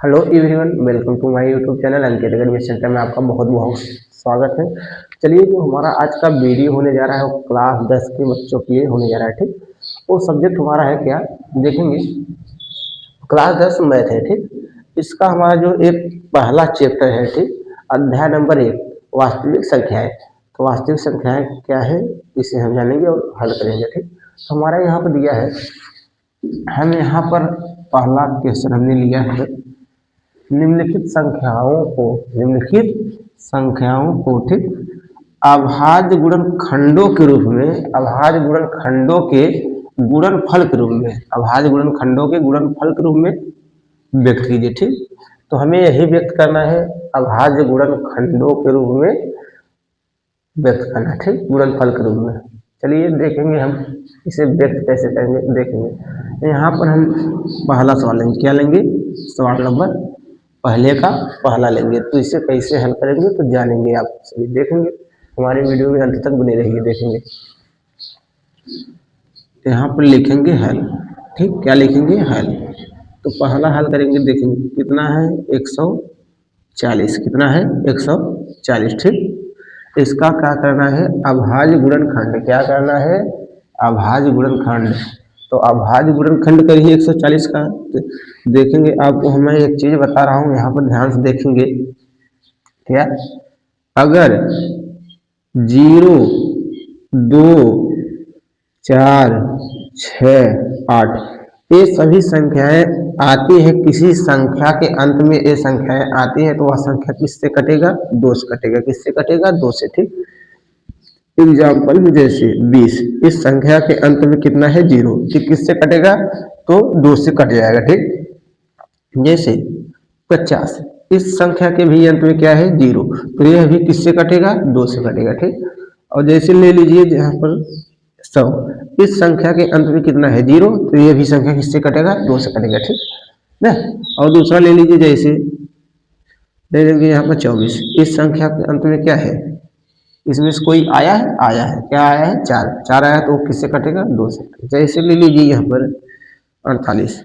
Hello everyone, welcome to my YouTube channel Ankit academy centre में आपका बहुत बहुत स्वागत है। चलिए, जो हमारा आज का वीडियो होने जा रहा है वो क्लास 10 के बच्चों के लिए होने जा रहा है। ठीक, वो सब्जेक्ट हमारा है क्या, देखेंगे। क्लास 10 मैथ है। ठीक, इसका हमारा जो एक पहला चैप्टर है, ठीक, अध्याय नंबर 1 वास्तविक संख्याएं। तो वास्तविक संख्याएं क्या है इसे हम जानेंगे और हल करेंगे। ठीक, तो हमारा यहाँ पर दिया है, हम यहाँ पर पहला क्वेश्चन हमने लिया है, निम्नलिखित संख्याओं को ठीक अभाज्य गुणनखंडों के रूप में, अभाज्य गुणनखंडों के गुणनफल के रूप में, अभाज्य गुणनखंडों के गुणनफल के रूप में व्यक्त कीजिए। ठीक, तो हमें यही व्यक्त करना है, अभाज्य गुणनखंडों के रूप में व्यक्त करना है। ठीक, गुणनफल के रूप में। चलिए देखेंगे हम इसे व्यक्त कैसे करेंगे, देखेंगे। यहाँ पर हम पहला सवाल लेंगे, क्या लेंगे, सवाल नंबर पहले का पहला लेंगे। तो इसे कैसे हल करेंगे तो जानेंगे, आप सभी देखेंगे, हमारे वीडियो में अंत तक बने रहिए, देखेंगे। यहाँ पर लिखेंगे हल। ठीक, क्या लिखेंगे, हल। तो पहला हल करेंगे, देखेंगे कितना है 140, कितना है 140। ठीक, इसका क्या करना है, अभाज्य गुणनखंड, क्या करना है, अभाज्य गुणनखंड। तो अभाज्य गुणनखंड करिए 140 का। तो देखेंगे, आपको मैं एक चीज बता रहा हूँ, यहाँ पर ध्यान से देखेंगे। क्या, अगर 0, 2, 4, 6, 8 ये सभी संख्याएं आती है, किसी संख्या के अंत में ये संख्याएं आती है, तो वह संख्या किससे कटेगा, 2 से कटेगा। किससे कटेगा, 2 से। ठीक, एग्जाम्पल में जैसे 20, इस संख्या के अंत में कितना है, 0, ठीक, किससे कटेगा, तो 2 से कट जाएगा। ठीक, जैसे 50, इस संख्या के भी अंत में क्या है, 0, तो यह भी किससे कटेगा, 2 से कटेगा। ठीक, और जैसे ले लीजिए यहाँ पर 100, इस संख्या के अंत में कितना है, 0, तो यह भी संख्या किससे कटेगा, 2 से कटेगा। ठीक ना। और दूसरा ले लीजिए, जैसे ले लेंगे यहाँ पर 24, इस संख्या के अंत में क्या है, इसमें से कोई आया है, आया है, क्या आया है, 4 आया है, तो किससे कटेगा, 2 से। जैसे ले लीजिए यहाँ पर 48,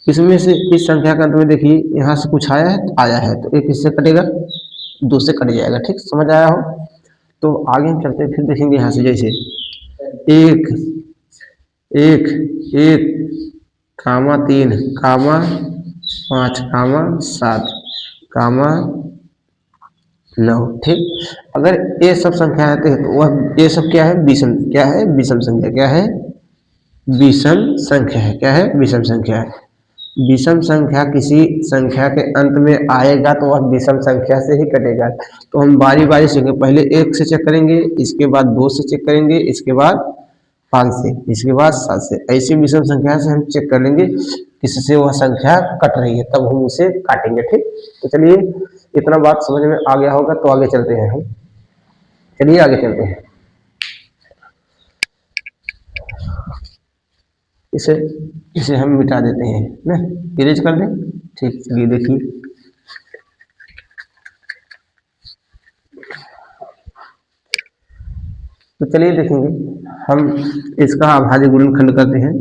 इसमें से इस संख्या के अंत में देखिए यहाँ से कुछ आया है, आया है, तो एक किससे कटेगा, 2 से कट जाएगा। ठीक, समझ आया हो। तो आगे हम चलते फिर देखेंगे यहाँ से, जैसे 1, 1, 1, 3, 5, 7, 9। ठीक, अगर ये सब संख्या आते हैं तो वह ये सब क्या है, विषम, क्या है, विषम संख्या, क्या है, विषम संख्या है, क्या है, विषम संख्या है। विषम संख्या किसी संख्या के अंत में आएगा तो वह विषम संख्या से ही कटेगा। तो हम बारी बारी से पहले 1 से चेक करेंगे, इसके बाद 2 से चेक करेंगे, इसके बाद 5 से, इसके बाद 7 से। ऐसी विषम संख्या से हम चेक कर लेंगे किससे वह संख्या कट रही है, तब हम उसे काटेंगे। ठीक, तो चलिए इतना बात समझ में आ गया होगा, तो आगे चलते हैं हम। चलिए आगे चलते हैं, इसे इसे हम मिटा देते हैं ना, इरेज कर दें। ठीक, चलिए देखिए, तो चलिए देखेंगे हम इसका अभाज्य गुणनखंड करते हैं।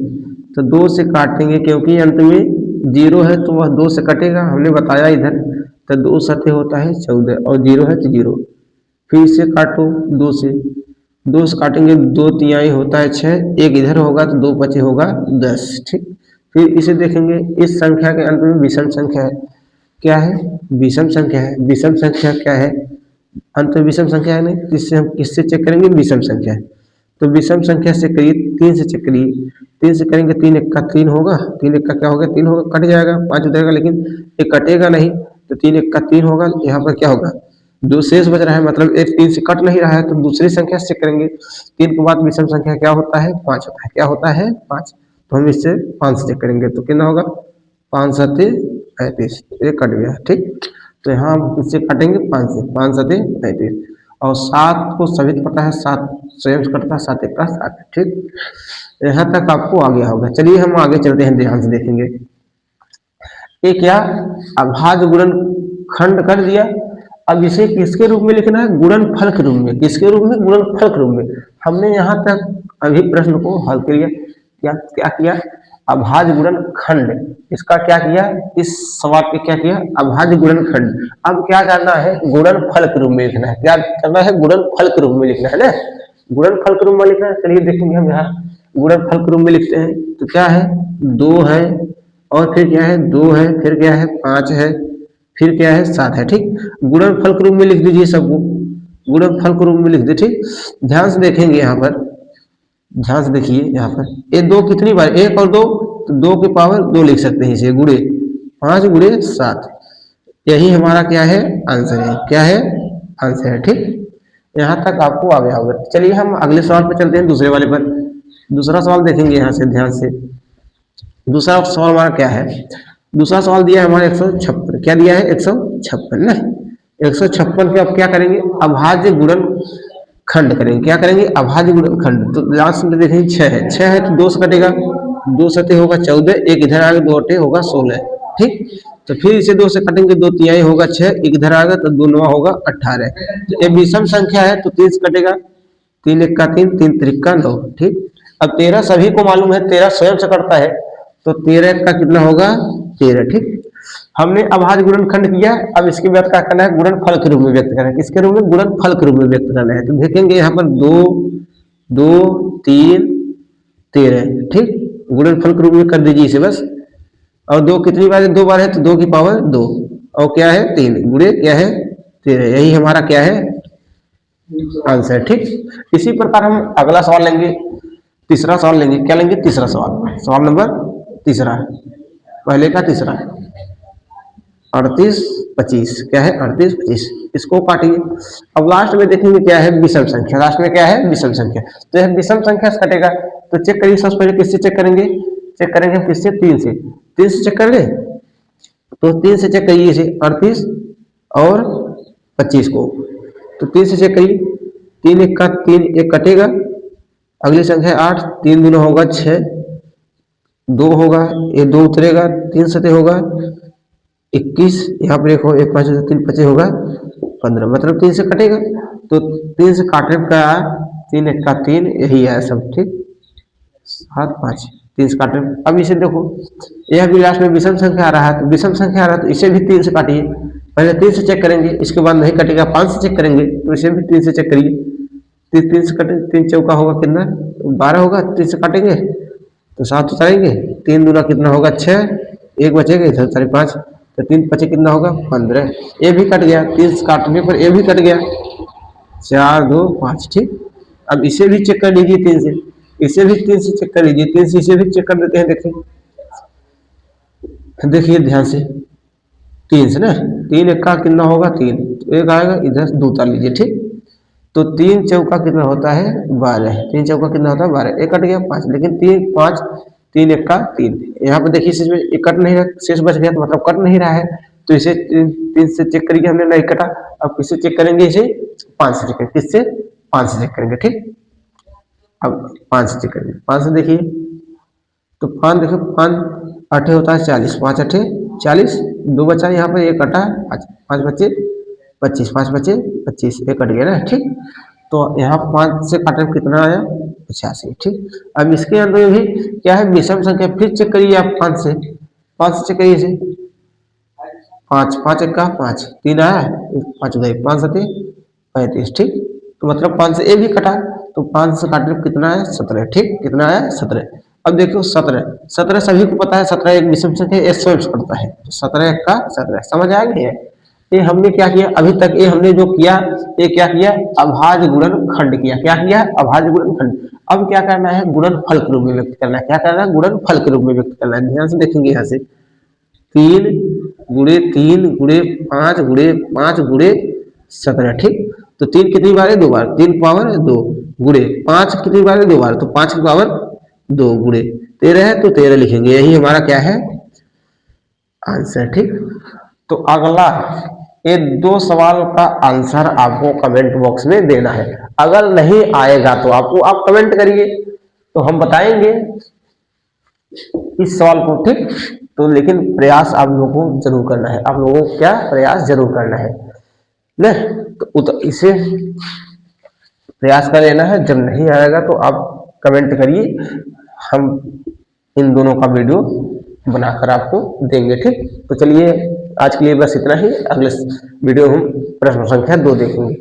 तो 2 से काटेंगे, क्योंकि अंत में 0 है तो वह 2 से कटेगा, हमने बताया इधर। तो 2 सत्य होता है 14 और 0 है तो 0। फिर इसे काटो 2 से, 2 से काटेंगे, 2 तिहाई होता है 6, एक इधर होगा तो 2 बचे होगा 10। ठीक, फिर इसे देखेंगे, इस संख्या के अंत में विषम संख्या है, क्या है, विषम संख्या है। विषम संख्या क्या है, अंत में विषम संख्या है नहीं, इससे हम किससे चेक करेंगे, विषम संख्या है। तो विषम संख्या से करिए, 3 से चेक करिए, 3 से करेंगे, 3 1 का 3 होगा, 3 1 का क्या होगा, 3 होगा, कट जाएगा, 5 उधरेगा, लेकिन ये कटेगा नहीं, तो 3 1 का 3 होगा, यहाँ पर क्या होगा, 2 शेष बच रहा है, मतलब एक 3 से कट नहीं रहा है, तो दूसरी संख्या से चेक करेंगे। 3 के बाद विषम संख्या क्या होता है, 5 होता है, क्या होता है, 5। तो हम इससे 5 से चेक करेंगे, तो कितना होगा, 5 7 35, ये कट गया। ठीक, तो यहाँ हम इससे काटेंगे 5 से, 5 7 35, और 7 को सभी को पता है, 7 स्वयं से कटता है, 7 1 का 7। ठीक, यहाँ तक आपको आ गया होगा। चलिए हम आगे चलते हैं, ध्यान से देखेंगे। ये क्या, अभाज्य गुणनखंड कर दिया। अब इसे किसके रूप में लिखना है, गुणनफल के रूप में। किसके रूप में, गुणनफल के रूप में। हमने यहाँ तक अभी प्रश्न को हल किया, क्या क्या किया, अभाज्य गुणनखंड। इसका क्या किया, इस सवाल पे क्या किया, अभाज्य गुणनखंड। अब क्या करना है, गुणनफल के रूप में लिखना है। क्या करना है, गुणनफल के रूप में लिखना है ना, गुणनफल के रूप में लिखना है। चलिए देखेंगे हम यहाँ गुणनफल के रूप में लिखते हैं तो क्या है, 2 है और फिर क्या है 2 है, फिर क्या है 5 है, फिर क्या है 7 है। ठीक, गुणनफल के रूप में लिख दीजिए सबको, गुणनफल के रूप में लिख दे। ठीक, ध्यान से देखेंगे यहाँ पर, ध्यान से देखिए यहाँ पर ये 2 कितनी बार, 1 और 2, तो 2 की पावर 2 लिख सकते हैं इसे, गुणे 5 गुणे 7। यही हमारा क्या है, आंसर है। क्या है, आंसर है। ठीक, यहाँ तक आपको आ गया होगा। चलिए हम अगले सवाल पर चलते हैं, दूसरे वाले पर। दूसरा सवाल देखेंगे यहाँ से ध्यान से। दूसरा सवाल हमारा क्या है, दूसरा सवाल दिया है हमारे 156। क्या दिया है, 156 ना। 156 पे अब क्या करेंगे, अभाज्य गुणनखंड करेंगे। क्या करेंगे, अभाज्य गुणनखंड। तो लास्ट में देखेंगे 6 है, 6 है तो 2 से कटेगा, 2 सते होगा 14, एक इधर आ गया, 2 अटे होगा 16। ठीक, तो फिर इसे 2 से कटेंगे, 2 तिहाई होगा 6, एक इधर आ गया तो 2 9 होगा 18। तो ये विषम संख्या है तो 3 से कटेगा, 3 1 का 3, 3 3 का 9। ठीक, अब 13 सभी को मालूम है, 13 स्वयं से कटता है, तो 13 का कितना होगा, 13। ठीक, हमने अभाज्य गुणनखंड किया। अब इसके बाद क्या करना है, गुणनफल के रूप में व्यक्त करना है। किसके रूप में, गुणनफल के रूप में व्यक्त करना है। तो देखेंगे यहाँ पर 2 2 3 13। ठीक, गुणनफल के रूप में कर दीजिए इसे बस। और 2 कितनी बार है, 2 बार है तो 2 की पावर 2, और क्या है 3 गुणे क्या है 13। यही हमारा क्या है, आंसर। ठीक, इसी प्रकार हम अगला सवाल लेंगे, तीसरा सवाल लेंगे। क्या लेंगे, तीसरा सवाल, सवाल नंबर तीसरा, पहले का तीसरा। 38 25, क्या है 38 25, इसको काटिए। अब लास्ट में देखेंगे क्या है, विषम संख्या। लास्ट में क्या है, विषम संख्या। तो यह विषम संख्या से कटेगा, तो चेक करिए। सबसे पहले किससे चेक करेंगे, चेक करेंगे हम किससे, 3 से। 3 से चेक कर ले, तो 3 से चेक करिए इसे, 38 और 25 को। तो 3 से चेक करिए, 3 1 का 3, एक कटेगा, अगली संख्या 8, 3 दूना होगा 6, 2 होगा, ये 2 उतरेगा, 3 सते होगा 21, यहाँ पर देखो 1 5 3 25 होगा 15, मतलब 3 से कटेगा। तो 3 से काटने का 3 1 का 3, यही है सब। ठीक, 7 5, 3 से काटने। अब इसे देखो, यह भी लास्ट में विषम संख्या आ रहा है, तो विषम संख्या आ रहा है तो इसे भी 3 से काटिए। पहले 3 से चेक करेंगे, इसके बाद नहीं कटेगा, 5 से चेक करेंगे, तो इसे भी 3 से चेक करिए। 3 से कटेंगे, 3 चौका होगा कितना, 12 होगा, 3 से काटेंगे तो 7 उतारेंगे, 3 दूना कितना होगा 6, एक बचेगा इधर 5, तो 3 5 कितना होगा 15। ये भी कट गया, 3 से काटने पर ये भी कट गया, 4 2 5। ठीक, अब इसे भी चेक कर लीजिए 3 से, इसे भी 3 से चेक कर लीजिए, 3 से इसे भी चेक कर देते हैं। देखिए देखिए ध्यान से, 3 से ना, 3 1 का कितना होगा 3, तो एक आएगा इधर 2 उतार लीजिए। ठीक, तो 3 चौका कितना होता है 12, 3 चौका कितना होता है 12, एक कट गया 5, लेकिन 3 5 3 1 का 3। यहाँ पे देखिए इसमें एक कट नहीं रहा, शेष बच गया, तो मतलब कट नहीं रहा है, तो इसे 3 से चेक करिए, हमने नहीं कटा। अब किससे चेक करेंगे, इसे 5 से चेक करेंगे। किससे, 5 से चेक करेंगे। ठीक, अब 5 से चेक करेंगे, 5 से देखिए, तो 5 देखो, 5 8 होता है 40, 5 8 40, 2 बचा यहाँ पर, एक कटा, 5 बचे 25, 5 बचे 25, एक कट गया ना। ठीक, तो यहाँ 5 से काटने में कितना आया 85। ठीक, अब इसके अंदर भी क्या है, विषम संख्या। फिर चेक करिए आप 5 से, 5 से चेक करिए इसे, 5 5 1 का 5, 3 आया, 5 गए, 5 सते 35। ठीक, तो मतलब 5 से ये भी कटा, तो 5 से काटने में कितना है 17। ठीक, कितना है 17। अब देखो 17 17 सभी को पता है, 17 एक विषम संख्या, ये स्वयं से करता है, तो 17 1 का 17, समझ आ गई है। ये हमने क्या किया अभी तक, ये हमने जो किया, ये क्या किया, अभाज्य गुणनखंड किया। क्या किया, अभाज्य गुणनखंड। अब क्या करना है, गुणनफल के रूप में व्यक्त करना है। क्या करना है, गुणनफल के रूप में व्यक्त करना है। ध्यान से देखेंगे यहाँ से, 3 गुणे 3 गुणे 5 गुणे 5 गुणे 17। ठीक, तो 3 कितनी बार है, 2 बार, 3 पावर 2 गुणे 5 कितनी बार है, 2 बार, तो 5 की पावर 2 गुणे 13 है, तो 13 लिखेंगे। यही हमारा क्या है, आंसर। ठीक, तो अगला ये 2 सवाल का आंसर आपको कमेंट बॉक्स में देना है। अगर नहीं आएगा तो आप कमेंट करिए, तो हम बताएंगे इस सवाल को। ठीक, तो लेकिन प्रयास आप लोगों को जरूर करना है, आप लोगों को क्या प्रयास जरूर करना है ना, तो इसे प्रयास कर लेना है। जब नहीं आएगा तो आप कमेंट करिए, हम इन दोनों का वीडियो बनाकर आपको देंगे। ठीक, तो चलिए आज के लिए बस इतना ही। अगले वीडियो हम प्रश्न संख्या 2 देखेंगे।